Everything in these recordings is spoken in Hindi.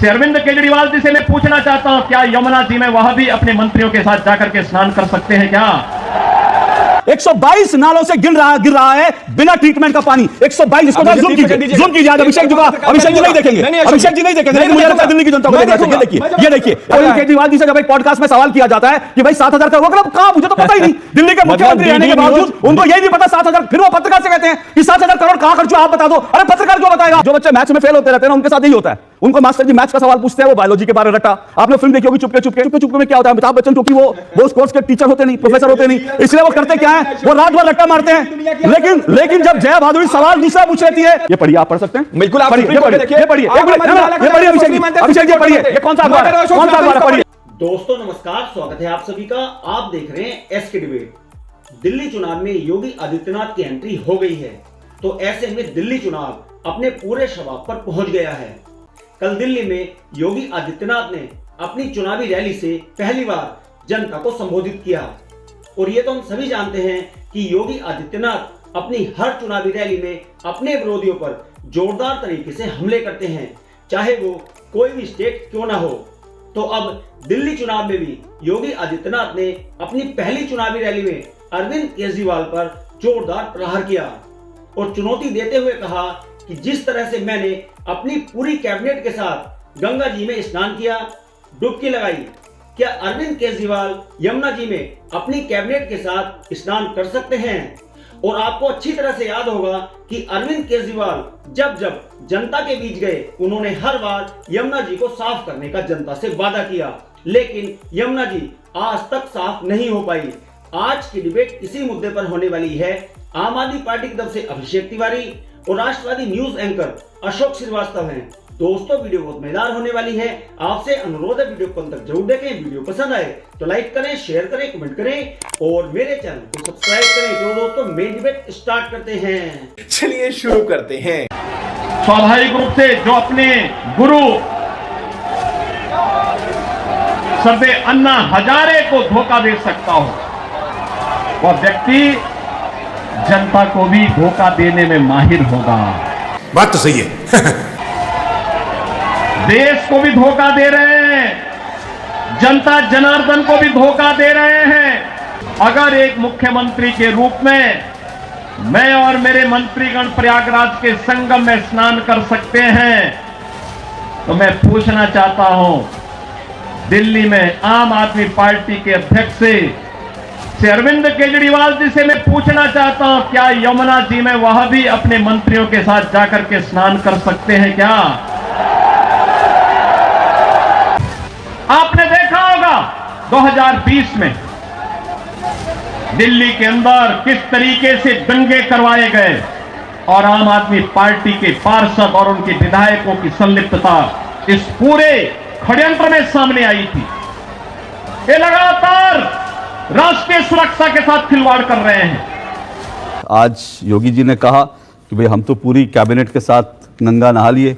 से अरविंद केजरीवाल जी से मैं पूछना चाहता हूं, क्या यमुना जी में वह भी अपने मंत्रियों के साथ जाकर के स्नान कर सकते हैं क्या? 122 नालों से गिर रहा है बिना ट्रीटमेंट का पानी। 122, इसको जूम कीजिए आज अभिषेक जी नहीं देखेंगे, अभिषेक जी नहीं देखेंगे, मुझे लगता है दिल्ली की जनता को देखना चाहिए। ये देखिए अरविंद केजरीवाल जी से जब एक पॉडकास्ट में सवाल किया जाता है कि भाई 7,000 करोड़ मतलब कहां, मुझे तो पता ही नहीं। दिल्ली के मुख्यमंत्री रहने के बावजूद उनको यही नहीं पता 7,000, फिर वो पत्रकार से कहते हैं कि 7,000 करोड़ कहां खर्च हुआ आप बता दो। अरे पत्रकार क्यों बताएगा? जो बच्चे मैथ्स में फेल होते रहते हैं ना, उनके साथ यही होता है। उनको मास्टर जी मैथ्स का सवाल पूछते हैं, वो बायोलॉजी के बारे में रटा। आपने फिल्म देखी होगी चुपके चुपके में क्या होता है? अमिताभ बच्चन क्योंकि वो उस कोर्स के टीचर होते नहीं, प्रोफेसर होते नहीं, इसलिए वो करते क्या है, वो रात भर रट्टा मारते हैं। लेकिन जब जया भादुड़ी सवाल दूसरा पूछ लेती है, ये पढ़िए, आप पढ़ सकते हैं, बिल्कुल आप पढ़िए, अभिषेक जी पढ़िए, ये कौन सा अखबार है, पढ़िए। दोस्तों नमस्कार, स्वागत है आप सभी का। आप देख रहे हैं एसके डिबेट। दिल्ली चुनाव में योगी आदित्यनाथ की एंट्री हो गई है, तो ऐसे में दिल्ली चुनाव अपने पूरे शबाब पर पहुंच गया है। कल दिल्ली में योगी आदित्यनाथ ने अपनी चुनावी रैली से पहली बार जनता को संबोधित किया। और ये तो हम सभी जानते हैं कि योगी आदित्यनाथ अपनी हर चुनावी रैली में अपने विरोधियों पर जोरदार तरीके से हमले करते हैं, चाहे वो कोई भी स्टेट क्यों ना हो। तो अब दिल्ली चुनाव में भी योगी आदित्यनाथ ने अपनी पहली चुनावी रैली में अरविंद केजरीवाल पर जोरदार प्रहार किया और चुनौती देते हुए कहा कि जिस तरह से मैंने अपनी पूरी कैबिनेट के साथ गंगा जी में स्नान किया, डुबकी लगाई, क्या अरविंद केजरीवाल यमुना जी में अपनी कैबिनेट के साथ स्नान कर सकते हैं? और आपको अच्छी तरह से याद होगा कि अरविंद केजरीवाल जब जनता के बीच गए, उन्होंने हर बार यमुना जी को साफ करने का जनता से वादा किया, लेकिन यमुना जी आज तक साफ नहीं हो पाई। आज की डिबेट इसी मुद्दे पर होने वाली है। आम आदमी पार्टी की तरफ से अभिषेक तिवारी और राष्ट्रवादी न्यूज एंकर अशोक श्रीवास्तव हैं। दोस्तों वीडियो बहुत मजेदार होने वाली है। आपसे अनुरोध है वीडियो को अंत तक जरूर देखें। वीडियो पसंद आए तो लाइक करें, शेयर करें, कमेंट करें और मेरे चैनल को सब्सक्राइब करें। जो दोस्तों मेन डिबेट स्टार्ट करते हैं, चलिए शुरू करते हैं। स्वाभाविक रूप से जो अपने गुरु सर्वे अन्ना हजारे को धोखा दे सकता हो, वह व्यक्ति जनता को भी धोखा देने में माहिर होगा। बात तो सही है। देश को भी धोखा दे रहे हैं, जनता जनार्दन को भी धोखा दे रहे हैं। अगर एक मुख्यमंत्री के रूप में मैं और मेरे मंत्रीगण प्रयागराज के संगम में स्नान कर सकते हैं, तो मैं पूछना चाहता हूं, दिल्ली में आम आदमी पार्टी के अध्यक्ष से अरविंद केजरीवाल जी से मैं पूछना चाहता हूं, क्या यमुना जी में वह भी अपने मंत्रियों के साथ जाकर के स्नान कर सकते हैं क्या? आपने देखा होगा 2020 में दिल्ली के अंदर किस तरीके से दंगे करवाए गए और आम आदमी पार्टी के पार्षद और उनके विधायकों की संलिप्तता इस पूरे षड्यंत्र में सामने आई थी। ये लगातार राष्ट्रीय सुरक्षा के साथ खिलवाड़ कर रहे हैं। आज योगी जी ने कहा कि भाई हम तो पूरी कैबिनेट के साथ गंगा नहा लिए,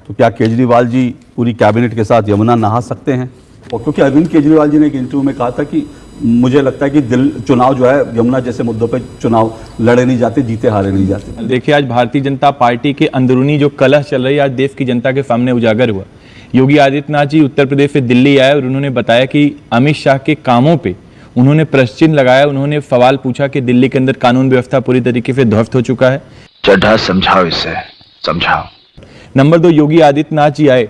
तो क्या केजरीवाल जी पूरी कैबिनेट के साथ यमुना नहा सकते हैं? और क्योंकि अरविंद केजरीवाल जी ने एक इंटरव्यू में कहा था कि मुझे लगता है कि चुनाव जो है यमुना जैसे मुद्दों पे चुनाव लड़े नहीं जाते, जीते हारे नहीं जाते। देखिए, आज भारतीय जनता पार्टी के अंदरूनी जो कलह चल रही है, आज देश की जनता के सामने उजागर हुआ। योगी आदित्यनाथ जी उत्तर प्रदेश से दिल्ली आए और उन्होंने बताया कि अमित शाह के कामों पे उन्होंने प्रश्न चिन्ह लगाया। उन्होंने सवाल पूछा कि दिल्ली के अंदर कानून व्यवस्था पूरी तरीके से ध्वस्त हो चुका है। चड्ढा समझाओ, इसे समझाओ। नंबर 2, योगी आदित्यनाथ जी आए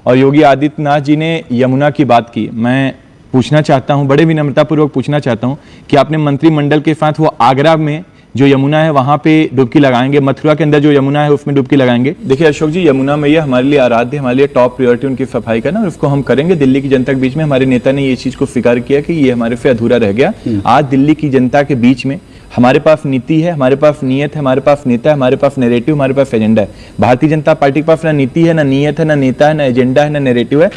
और योगी आदित्यनाथ जी ने यमुना की बात की। मैं पूछना चाहता हूं, बड़े विनम्रतापूर्वक पूछना चाहता हूं कि आपने मंत्रिमंडल के साथ वो आगरा में जो यमुना है वहां पे डुबकी लगाएंगे, मथुरा के अंदर जो यमुना है उसमें डुबकी लगाएंगे? देखिए अशोक जी, यमुना मैया हमारे लिए आराध्य, हमारे लिए टॉप प्रायोरिटी उनकी सफाई का ना, और उसको हम करेंगे। दिल्ली की जनता के बीच में हमारे नेता ने ये चीज को स्वीकार किया कि ये हमारे से अधूरा रह गया। आज दिल्ली की जनता के बीच में हमारे पास नीति है, हमारे पास नीयत है, हमारे पास नेता है, हमारे पास नैरेटिव, हमारे पास एजेंडा है। भारतीय जनता पार्टी के पास ना नीति है, ना नीयत है, ना नेता है, ना एजेंडा है, ना नैरेटिव है।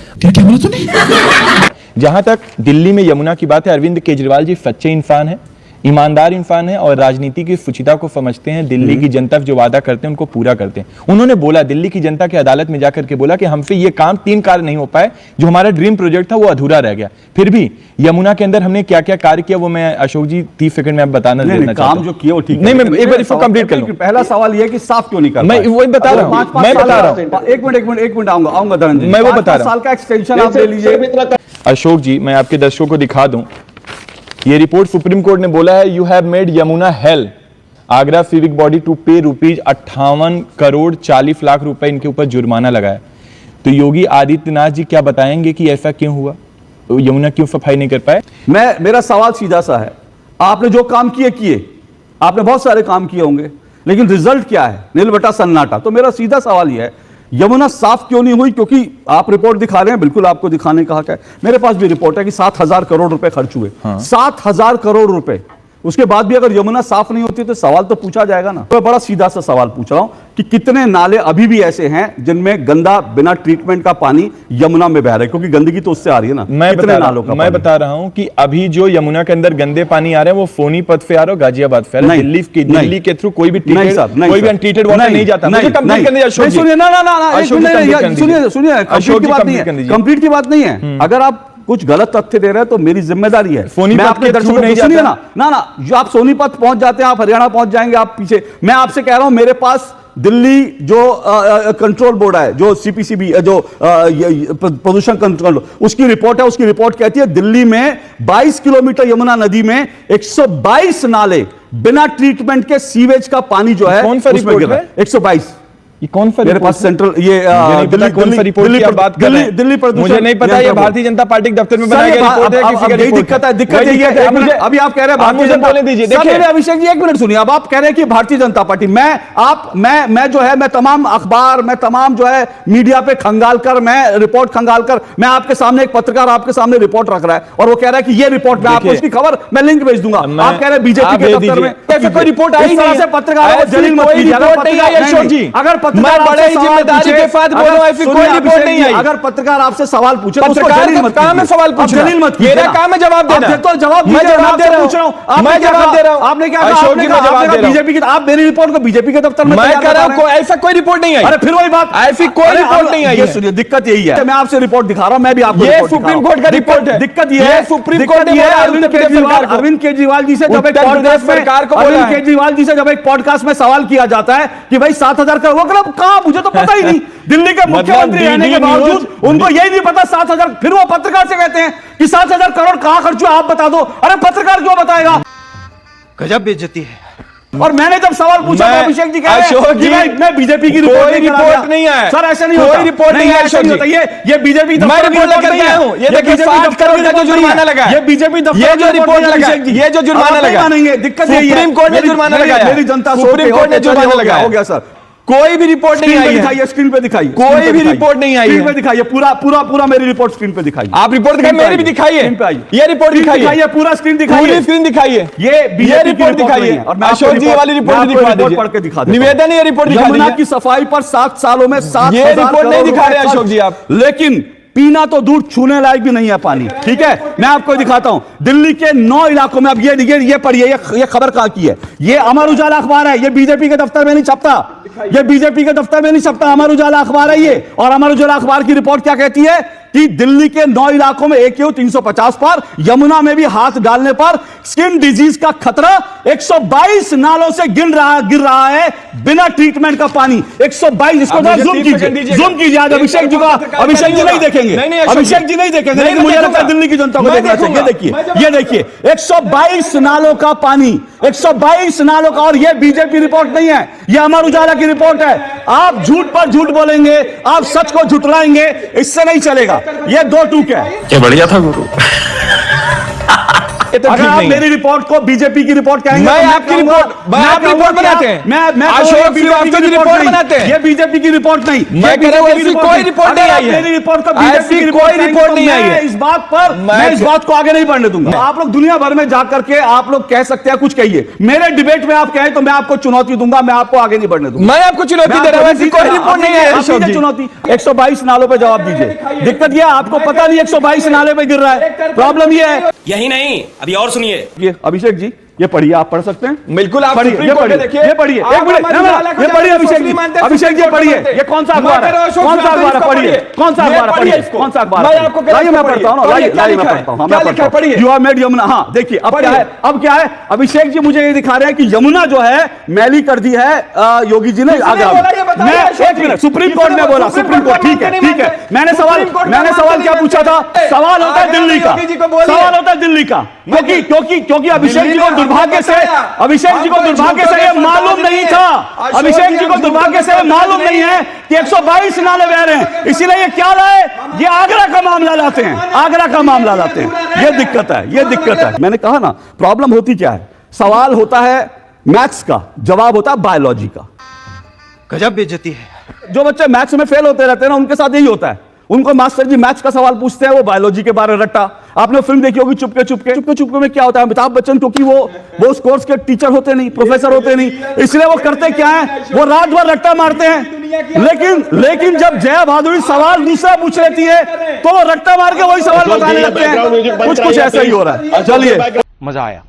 जहां तक दिल्ली में यमुना की बात है, अरविंद केजरीवाल जी सच्चे इंसान है। ईमानदार इंसान है और राजनीति की फुचिता को समझते हैं। दिल्ली की जनता जो वादा करते हैं उनको पूरा करते हैं। उन्होंने बोला, दिल्ली की जनता की अदालत में जाकर के बोला कि हमसे ये काम 3 कार्य नहीं हो पाए, जो हमारा ड्रीम प्रोजेक्ट था वो अधूरा रह गया। फिर भी यमुना के अंदर हमने क्या क्या कार्य किया वो मैं अशोक जी 30 सेकंड में आप बताना देना चाहता हूं। काम जो किया वो ठीक है। नहीं, मैं एक बार इसको कंप्लीट कर लूं। पहला सवाल ये कि साफ क्यों नहीं कर मैं वही बता रहा हूं, मैं बता रहा हूं। एक मिनट आऊंगा धनंजय, मैं वो बता रहा हूं। साल का एक्सटेंशन आप ले लीजिए। अशोक जी, मैं आपके दर्शकों को दिखा दूं, ये रिपोर्ट सुप्रीम कोर्ट ने बोला है, you have made Yamuna hell, Agra civic body to pay ₹58 crore 40 lakh रुपए इनके ऊपर जुर्माना लगाया। तो योगी आदित्यनाथ जी क्या बताएंगे कि ऐसा क्यों हुआ, यमुना क्यों सफाई नहीं कर पाए? मेरा सवाल सीधा सा है, आपने जो काम किए, आपने बहुत सारे काम किए होंगे, लेकिन रिजल्ट क्या है? नील बटा सन्नाटा। तो मेरा सीधा सवाल यह है, यमुना साफ क्यों नहीं हुई? क्योंकि आप रिपोर्ट दिखा रहे हैं, बिल्कुल आपको दिखाने का हक है। मेरे पास भी रिपोर्ट है कि 7,000 करोड़ रुपए खर्च हुए। 7,000 करोड़ रुपए, उसके बाद भी अगर यमुना साफ नहीं होती तो सवाल तो पूछा जाएगा ना। तो बड़ा सीधा सा सवाल पूछ रहा हूं कि कितने नाले अभी भी ऐसे हैं जिनमें गंदा बिना ट्रीटमेंट का पानी यमुना में बह रहा है, क्योंकि गंदगी तो उससे आ रही है ना। मैं बता रहा हूं कि अभी जो यमुना के अंदर गंदे पानी आ रहे हैं वो सोनीपत से आ रहा है, गाजियाबाद से आ रहा है। दिल्ली के थ्रू कोई भी अनट्रीटेड वाटर नहीं जाता। मुझे कंप्लीट करने दीजिए। सुनिए, कंप्लीट की बात नहीं है। अगर आप कुछ गलत तथ्य दे रहे हैं तो मेरी जिम्मेदारी है। मैं आपके दर्शकों को सुनिए ना, जो आप सोनीपत पहुंच जाते हैं, आप हरियाणा पहुंच जाएंगे, आप पीछे। मैं आपसे कह रहा हूं, मेरे पास दिल्ली जो कंट्रोल बोर्ड है, जो सीपीसीबी, जो प्रदूषण कंट्रोल, उसकी रिपोर्ट है। उसकी रिपोर्ट कहती है दिल्ली में 22 किलोमीटर यमुना नदी में 122 नाले बिना ट्रीटमेंट के सीवेज का पानी जो है, कौन सा रिपोर्ट है? 122। ये कौन सा मेरे पास सेंट्रल दिल्ली कौन सा रिपोर्ट की आप बात कर रहे हैं? दिल्ली प्रदूषण, मुझे नहीं पता, ये भारतीय जनता पार्टी के दफ्तर में बनाया गया रिपोर्ट है, किसी का रिपोर्ट है। दिक्कत यही है। अभी आप कह रहे हैं भारतीय जनता, बोलने दीजिए। देखिए अभिषेक जी, एक मिनट सुनिए। अब आप कह रहे हैं कि भारतीय जनता पार्टी, मैं जो है, मैं तमाम अखबार, मैं तमाम जो है मीडिया पे खंगाल कर, मैं रिपोर्ट खंगाल कर, मैं आपके सामने, एक पत्रकार आपके सामने रिपोर्ट रख रहा है और वो कह रहा है कि ये रिपोर्ट, मैं आपको उसकी खबर, मैं लिंक भेज दूंगा। आप कह रहे हैं बीजेपी के दफ्तर में कोई रिपोर्ट आई नहीं है। पत्रकार जलील मत कीजिए। अगर पत्रकार जिम्मेदारी के साथ बोलो, ऐसी कोई रिपोर्ट नहीं आई। अगर पत्रकार आपसे सवाल पूछे, पत्रकार का काम है सवाल पूछना, जलील मत कीजिए। मेरा काम है जवाब देना। तो जवाब मैं जवाब दे रहा हूं, मैं जवाब दे रहा हूं। आपने क्या अशोक जी, मैं जवाब दे रहा हूं। बीजेपी की, आप मेरी रिपोर्ट को बीजेपी के दफ्तर में, मैं कह रहा हूं ऐसा कोई रिपोर्ट नहीं आई। अरे फिर वही बात, ऐसी कोई रिपोर्ट नहीं आई। सुनिए, दिक्कत यही है, मैं आपसे रिपोर्ट दिखा रहा हूं, मैं भी आपको ये सुप्रीम कोर्ट का रिपोर्ट है। दिक्कत ये है, सुप्रीम कोर्ट ने अरविंद केजरीवाल जी से जब एक पॉडकास्ट में, अरविंद केजरीवाल जी से जब एक पॉडकास्ट में सवाल किया जाता है कि भाई 7,000 का वो कहा, मुझे तो पता ही नहीं। दिल्ली के मुख्यमंत्री रहने के बावजूद उनको यही नहीं पता 7,000। फिर वो पत्रकार से कहते हैं कि 7,000 करोड़ कहां खर्च हुआ, आप बता दो। अरे पत्रकार क्यों बताएगा? गजब बेइज्जती है। और मैंने जब सवाल पूछा तो अभिषेक जी कह रहे हैं कि मैं बीजेपी की रिपोर्ट नहीं है सर, ऐसा नहीं होता। कोई रिपोर्ट नहीं है अशोक जी। ये बीजेपी मैं रिपोर्ट लेकर आया हूं। ये देखिए 60 करोड़ का जो जुर्माना लगा, ये बीजेपी दफ्तर, ये जो रिपोर्ट लगा, ये जो जुर्माना लगा, दिक्कत यही है, सुप्रीम कोर्ट ने जुर्माना लगाया, मेरी जनता, सुप्रीम कोर्ट ने जुर्माना लगाया। हो गया सर, कोई भी रिपोर्ट नहीं आई है। स्क्रीन पे दिखाइए, कोई भी रिपोर्ट नहीं आई है। स्क्रीन पे दिखाइए, पूरा मेरी रिपोर्ट स्क्रीन पे दिखाइए। आप रिपोर्ट दिखाइए, मेरी भी दिखाइए। ये रिपोर्ट दिखाइए, पूरा स्क्रीन दिखाइए, पूरी स्क्रीन दिखाइए। ये रिपोर्ट दिखाइए और अशोक जी वाली रिपोर्ट दिखा दीजिए, पढ़ के दिखा दीजिए। निवेदन है, ये रिपोर्ट दिखा दीजिए। यमुना की सफाई पर 7 सालों में 7,000 ये रिपोर्ट नहीं दिखा रहे अशोक जी आप। लेकिन पीना तो दूर, छूने लायक भी नहीं है पानी। ठीक है, मैं आपको दिखाता हूं दिल्ली के 9 इलाकों में। अब ये पढ़िए, ये खबर कहां की है? ये अमर उजाला अखबार है, ये बीजेपी के दफ्तर में नहीं छपता, ये बीजेपी के दफ्तर में नहीं छपता, अमर उजाला अखबार है ये। और अमर उजाला अखबार की रिपोर्ट क्या कहती है कि दिल्ली के 9 इलाकों में AQI 350 पर, यमुना में भी हाथ डालने पर स्किन डिजीज का खतरा। 122 नालों से गिर रहा है बिना ट्रीटमेंट का पानी। 122, इसको जूम कीजिए। आज अभिषेक जी नहीं देखेंगे, अभिषेक जी नहीं देखेंगे, लेकिन मुझे लगता है दिल्ली की जनता को देखना चाहिए। ये देखिए 122 नालों का पानी, 122 नालों का। और ये बीजेपी रिपोर्ट नहीं है, ये अमर उजाला की रिपोर्ट है। आप झूठ पर झूठ बोलेंगे, आप सच को झुठलाएंगे, इससे नहीं चलेगा। ये 2 टूक है। ये बढ़िया था गुरु। अगर आप मेरी रिपोर्ट को बीजेपी की रिपोर्ट कहेंगे, मैं आपकी रिपोर्ट, आप रिपोर्ट बनाते हैं, मैं अशोक श्रीवास्तव की रिपोर्ट बनाते हैं। ये बीजेपी की रिपोर्ट नहीं, मैं कह रहा हूं ऐसी कोई रिपोर्ट नहीं आई है। मेरी रिपोर्ट को बीजेपी की कोई रिपोर्ट नहीं आई है। इस बात पर मैं इस बात को आगे नहीं बढ़ने दूंगा। आप लोग दुनिया भर में जाकर के आप लोग कह सकते हैं, कुछ कहिए, मेरे डिबेट में आप कहें तो मैं आपको चुनौती दूंगा, मैं आपको आगे नहीं बढ़ने दूंगा। मैं आपको चुनौती दे रहा हूं, ऐसी कोई रिपोर्ट नहीं है। चुनौती 122 नालों पे जवाब दीजिए। दिक्कत यह आपको पता नहीं 122 नाले पे गिर रहा है, प्रॉब्लम यह है। यही नहीं, अभी और सुनिए। अभिषेक जी, ये पढ़िए, आप पढ़ सकते हैं बिल्कुल, आप पढ़िए, सुप्रीम ये कोर्ट में पढ़िए, देखिए, ये पढ़िए, आप एक मिनट, हमारी ना, ना, वाला को ये पढ़िए जाके अभिषेक सोशली जी, मानते हैं, अभिषेक जी सुप्रीम पढ़िए, कोर्ट में। ये कौन सा अखबार है, मैं कह रहा हूं, कौन सा सोशली अखबार है, मानते हैं, पढ़िए, इसको कौन सा पढ़िए। अखबार है, पढ़िए पढ़िए, इसको। कौन सा अखबार मैं है, आपको कह रहा लाइए हूं, मैं पढ़ता हूं ना, पढ़िए, लाइए क्या लाइए मैं लिखा है? पढ़ता हूं, क्या मैं लिखा है? पढ़ता हूं। पढ़िए। यू हैव मेड यमुना, हाँ देखिए अब क्या पढ़िए। है, अब क्या है, अभिषेक जी मुझे ये दिखा रहे हैं कि यमुना जो है मैली कर दी है योगी जी ने आगे बोला ये बताइए मैं अभिषेक एक जी। मिनट, सुप्रीम कोर्ट ने बोला, सुप्रीम कोर्ट, ठीक है ठीक है, मैंने सवाल क्या पूछा था, सवाल होता है दिल्ली का, सवाल होता है दिल्ली का, क्योंकि अभिषेक जी को दुर्भाग्य से, अभिषेक जी को दुर्भाग्य से ये मालूम नहीं था, अभिषेक जी को दुर्भाग्य से मालूम नहीं है कि 122 नाले बह रहे हैं, इसीलिए ये क्या लाए, ये आगरा का मामला लाते हैं, आगरा का मामला लाते हैं, ये दिक्कत है, ये दिक्कत है। मैंने कहा ना प्रॉब्लम होती क्या है, सवाल होता है मैथ्स का, जवाब होता है बायोलॉजी का। गजब बेइज्जती है। जो बच्चे मैथ्स में फेल होते रहते हैं ना, उनके साथ यही होता है, उनको मास्टर जी मैथ्स का सवाल पूछते हैं, वो बायोलॉजी के बारे में रट्टा। आपने फिल्म देखी होगी चुपके चुपके, चुपके चुपके में क्या होता है, अमिताभ बच्चन क्योंकि वो उस कोर्स के टीचर होते नहीं, प्रोफेसर होते नहीं, इसलिए वो करते क्या है, वो रात भर रट्टा मारते हैं, लेकिन जब जया भादुरी सवाल दूसरा पूछ लेती है तो वो रट्टा मार के वही सवाल बताने लगते हैं, कुछ ऐसा ही हो रहा है। चलिए, मजा आया।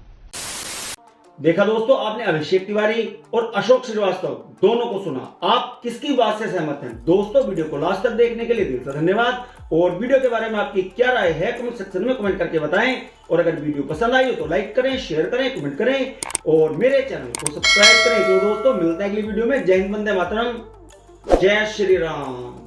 देखा दोस्तों, आपने अभिषेक तिवारी और अशोक श्रीवास्तव दोनों को सुना। आप किसकी बात से सहमत हैं? दोस्तों, वीडियो को लास्ट तक देखने के लिए दिल से धन्यवाद। और वीडियो के बारे में आपकी क्या राय है कमेंट सेक्शन में कमेंट करके बताएं। और अगर वीडियो पसंद आई हो तो लाइक करें, शेयर करें, कमेंट करें और मेरे चैनल को सब्सक्राइब करें। तो दोस्तों, मिलते हैं अगली वीडियो में। जय हिंद, वंदे मातरम, जय श्री राम।